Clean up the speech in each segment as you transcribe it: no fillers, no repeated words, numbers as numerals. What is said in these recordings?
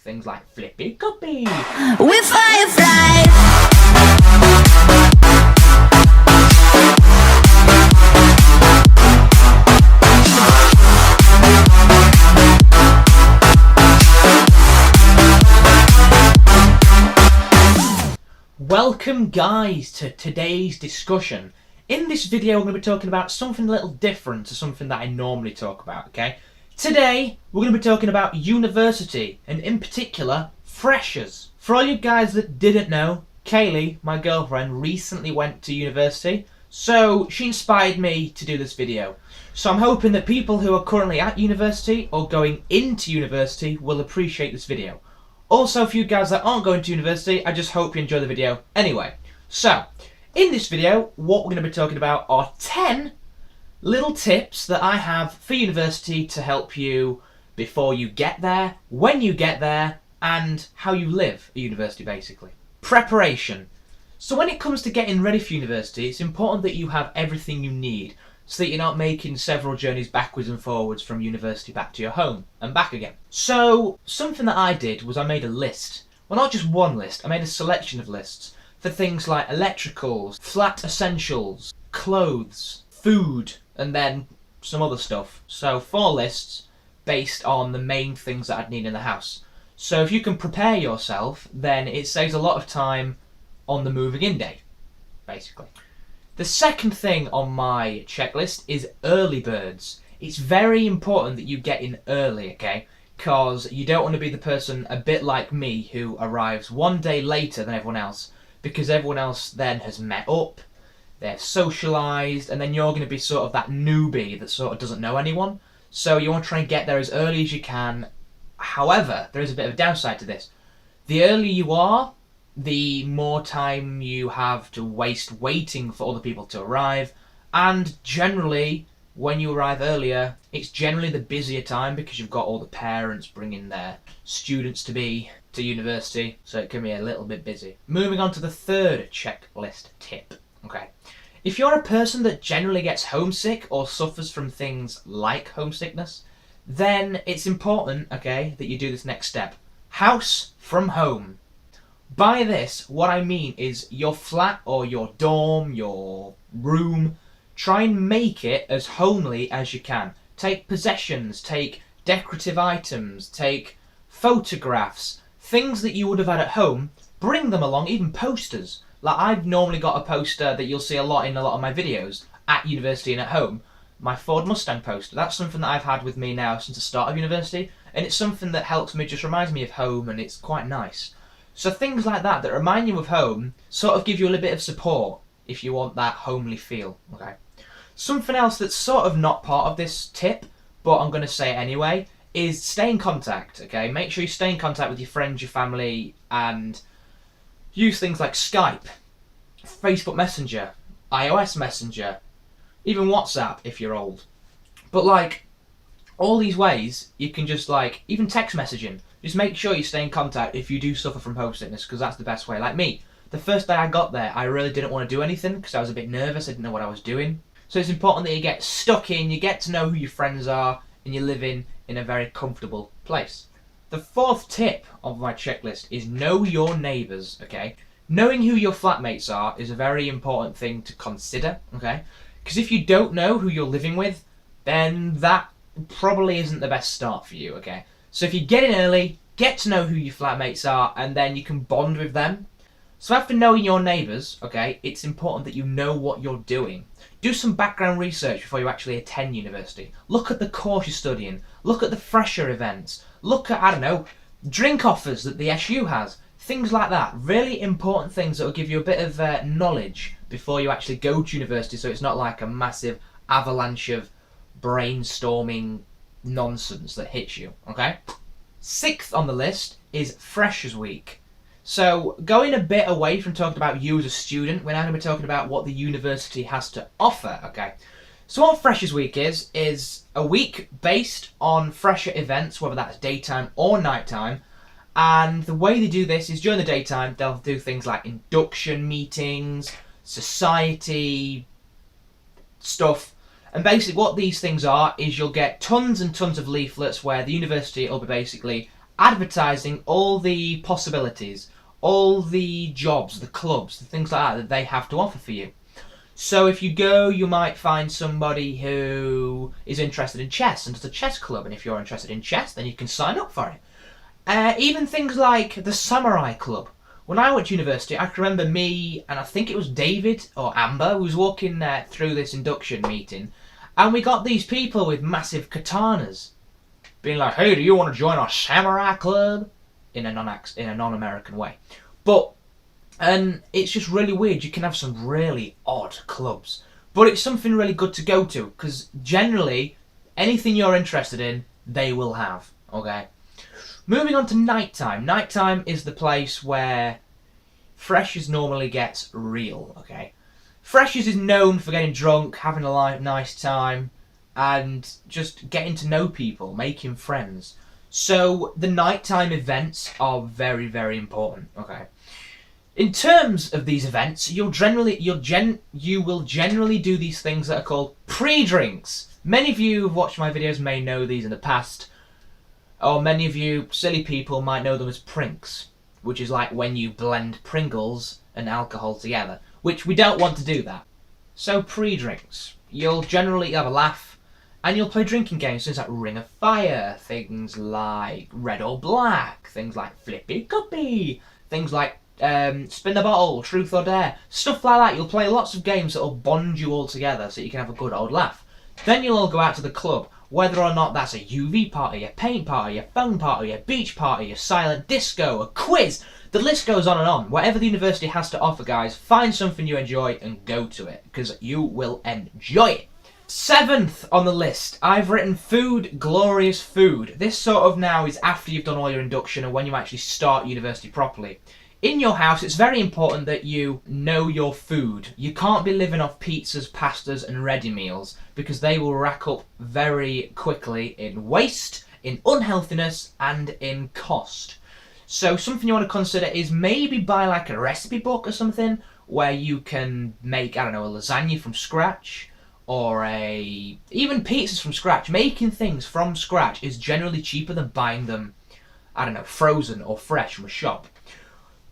things like flippy cuppy. We're fireflies. Welcome guys to today's discussion. In this video I'm going to be talking about something a little different to something that I normally talk about, okay? Today we're going to be talking about university, and in particular freshers. For all you guys that didn't know, Kaylee, my girlfriend, recently went to university, so she inspired me to do this video. So I'm hoping that people who are currently at university or going into university will appreciate this video. Also, for you guys that aren't going to university, I just hope you enjoy the video anyway. So, in this video, what we're going to be talking about are 10 little tips that I have for university to help you before you get there, when you get there, and how you live at university basically. Preparation. So when it comes to getting ready for university, it's important that you have everything you need so that you're not making several journeys backwards and forwards from university back to your home and back again. So something that I did was I made a list. Well, not just one list, I made a selection of lists for things like electricals, flat essentials, clothes, food, and then some other stuff. So 4 lists based on the main things that I'd need in the house. So if you can prepare yourself, then it saves a lot of time on the moving in day, basically. The second thing on my checklist is early birds. It's very important that you get in early, okay? Because you don't want to be the person a bit like me who arrives one day later than everyone else, because everyone else then has met up, they're socialised, and then you're going to be sort of that newbie that sort of doesn't know anyone. So you want to try and get there as early as you can. However, there is a bit of a downside to this. The earlier you are, the more time you have to waste waiting for other people to arrive, and generally when you arrive earlier it's generally the busier time because you've got all the parents bringing their students to university, so it can be a little bit busy. Moving on to the third checklist tip. Okay, if you're a person that generally gets homesick or suffers from things like homesickness, then it's important, okay, that you do this next step. House from home. By this, what I mean is your flat or your dorm, your room, try and make it as homely as you can. Take possessions, take decorative items, take photographs, things that you would have had at home, bring them along, even posters. Like I've normally got a poster that you'll see a lot in a lot of my videos at university and at home. My Ford Mustang poster. That's something that I've had with me now since the start of university, and it's something that helps me, just reminds me of home, and it's quite nice. So things like that remind you of home sort of give you a little bit of support if you want that homely feel, okay? Something else that's sort of not part of this tip, but I'm going to say it anyway, is stay in contact, okay? Make sure you stay in contact with your friends, your family, and use things like Skype, Facebook Messenger, iOS Messenger, even WhatsApp if you're old. But like, all these ways, you can just like, even text messaging, just make sure you stay in contact if you do suffer from homesickness, because that's the best way. Like me, the first day I got there, I really didn't want to do anything because I was a bit nervous, I didn't know what I was doing. So it's important that you get stuck in, you get to know who your friends are, and you're living in a very comfortable place. The fourth tip of my checklist is know your neighbours, okay? Knowing who your flatmates are is a very important thing to consider, okay? Because if you don't know who you're living with, then that probably isn't the best start for you, okay? So if you get in early, get to know who your flatmates are, and then you can bond with them. So after knowing your neighbours, okay, it's important that you know what you're doing. Do some background research before you actually attend university. Look at the course you're studying. Look at the fresher events. Look at, I don't know, drink offers that the SU has. Things like that. Really important things that will give you a bit of knowledge before you actually go to university, so it's not like a massive avalanche of brainstorming nonsense that hits you, okay? Sixth on the list is Freshers Week. So going a bit away from talking about you as a student, we're now going to be talking about what the university has to offer, okay? So what Freshers Week is a week based on fresher events, whether that's daytime or nighttime, and the way they do this is during the daytime they'll do things like induction meetings, society stuff. And basically what these things are is you'll get tons and tons of leaflets where the university will be basically advertising all the possibilities, all the jobs, the clubs, the things like that they have to offer for you. So if you go, you might find somebody who is interested in chess and does a chess club, and if you're interested in chess, then you can sign up for it. Even things like the samurai club. When I went to university, I can remember me, and I think it was David or Amber, who was walking through this induction meeting, and we got these people with massive katanas, being like, "Hey, do you want to join our samurai club?" in a non-American way. And it's just really weird. You can have some really odd clubs, but it's something really good to go to, because generally, anything you're interested in, they will have. Okay. Moving on to nighttime. Nighttime is the place where Freshers normally gets real. Okay. Freshers is known for getting drunk, having a nice time, and just getting to know people, making friends. So the nighttime events are very, very important. Okay. In terms of these events, you will generally do these things that are called pre-drinks. Many of you who've watched my videos may know these in the past, or many of you silly people might know them as prinks, which is like when you blend Pringles and alcohol together, which we don't want to do that. So pre-drinks, you'll generally have a laugh, and you'll play drinking games, things like Ring of Fire, things like Red or Black, things like Flippy Cuppy, things like Spin the Bottle, Truth or Dare, stuff like that. You'll play lots of games that will bond you all together so you can have a good old laugh. Then you'll all go out to the club, whether or not that's a UV party, a paint party, a phone party, a beach party, a silent disco, a quiz. The list goes on and on. Whatever the university has to offer, guys, find something you enjoy and go to it, because you will enjoy it. 7th on the list, I've written food, glorious food. This sort of now is after you've done all your induction and when you actually start university properly. In your house, it's very important that you know your food. You can't be living off pizzas, pastas and ready meals, because they will rack up very quickly in waste, in unhealthiness and in cost. So something you want to consider is maybe buy like a recipe book or something where you can make, I don't know, a lasagna from scratch, or even pizzas from scratch. Making things from scratch is generally cheaper than buying them, I don't know, frozen or fresh from a shop.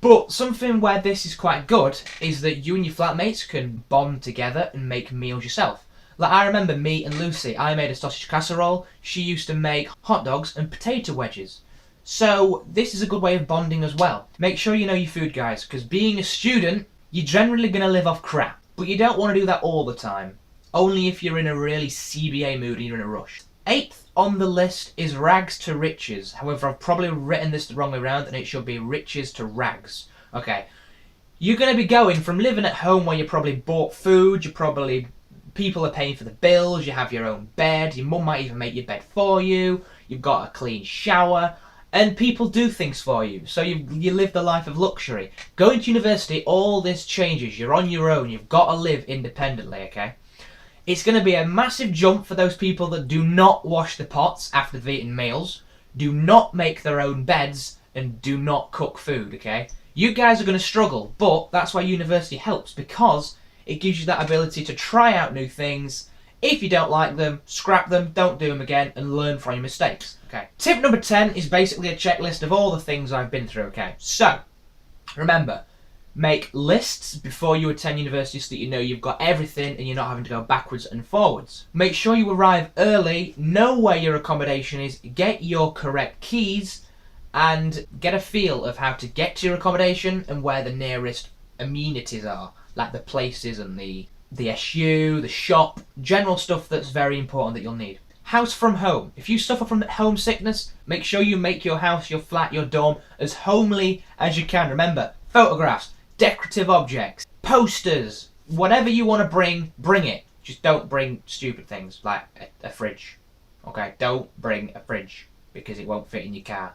But something where this is quite good is that you and your flatmates can bond together and make meals yourself. Like, I remember me and Lucy, I made a sausage casserole, she used to make hot dogs and potato wedges. So this is a good way of bonding as well. Make sure you know your food, guys, because being a student, you're generally going to live off crap. But you don't want to do that all the time. Only if you're in a really CBA mood and you're in a rush. 8th on the list is rags to riches. However, I've probably written this the wrong way around and it should be riches to rags. Okay. You're going to be going from living at home where you probably bought food, people are paying for the bills, you have your own bed, your mum might even make your bed for you, you've got a clean shower, and people do things for you. So you live the life of luxury. Going to university, all this changes. You're on your own. You've got to live independently, okay? It's going to be a massive jump for those people that do not wash the pots after they've eaten meals, do not make their own beds, and do not cook food, okay? You guys are going to struggle, but that's why university helps, because it gives you that ability to try out new things. If you don't like them, scrap them, don't do them again, and learn from your mistakes, okay? Tip number 10 is basically a checklist of all the things I've been through, okay? So, remember, make lists before you attend university so that you know you've got everything and you're not having to go backwards and forwards. Make sure you arrive early, know where your accommodation is, get your correct keys, and get a feel of how to get to your accommodation and where the nearest amenities are, like the places and the SU, the shop, general stuff that's very important that you'll need. House from home. If you suffer from homesickness, make sure you make your house, your flat, your dorm as homely as you can. Remember, photographs, decorative objects, posters, whatever you want to bring it. Just don't bring stupid things like a fridge. Okay, don't bring a fridge because it won't fit in your car.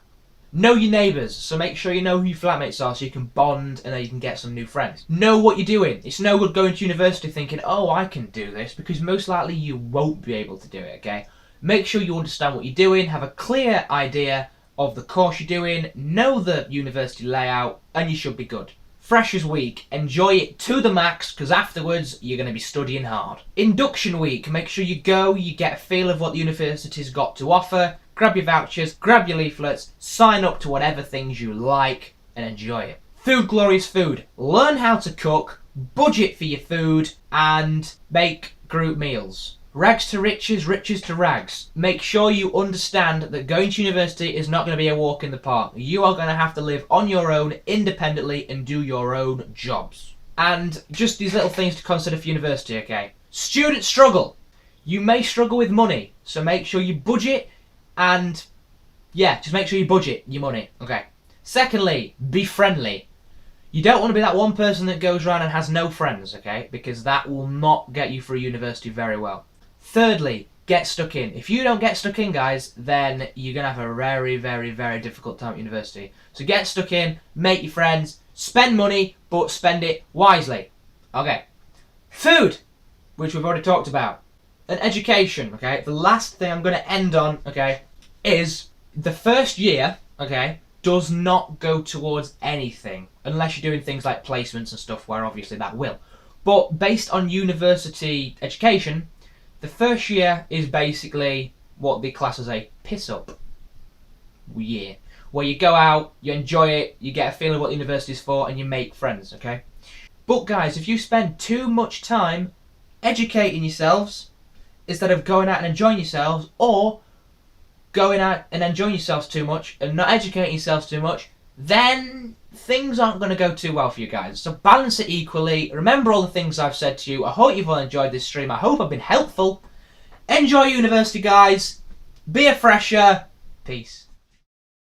Know your neighbours, so make sure you know who your flatmates are so you can bond and then you can get some new friends. Know what you're doing. It's no good going to university thinking, oh, I can do this, because most likely you won't be able to do it, okay? Make sure you understand what you're doing, have a clear idea of the course you're doing, know the university layout, and you should be good. Freshers Week, enjoy it to the max, because afterwards you're going to be studying hard. Induction Week, make sure you go, you get a feel of what the university's got to offer, grab your vouchers, grab your leaflets, sign up to whatever things you like, and enjoy it. Food glorious food. Learn how to cook, budget for your food, and make group meals. Rags to riches, riches to rags. Make sure you understand that going to university is not going to be a walk in the park. You are going to have to live on your own, independently, and do your own jobs. And just these little things to consider for university, okay? Student struggle. You may struggle with money, so make sure you budget and, yeah, just make sure you budget your money, okay? Secondly, be friendly. You don't want to be that one person that goes around and has no friends, okay? Because that will not get you through university very well. Thirdly, get stuck in. If you don't get stuck in, guys, then you're going to have a very, very, very difficult time at university. So get stuck in, make your friends, spend money, but spend it wisely. Okay. Food, which we've already talked about. And education, okay? The last thing I'm going to end on, okay, is the first year, okay, does not go towards anything unless you're doing things like placements and stuff where obviously that will. But based on university education, the first year is basically what they class as a piss-up year, where you go out, you enjoy it, you get a feeling of what university is for, and you make friends, okay? But guys, if you spend too much time educating yourselves instead of going out and enjoying yourselves, or going out and enjoying yourselves too much and not educating yourselves too much, then things aren't going to go too well for you guys. So balance it equally. Remember all the things I've said to you. I hope you've all enjoyed this stream. I hope I've been helpful. Enjoy university, guys. Be a fresher. Peace.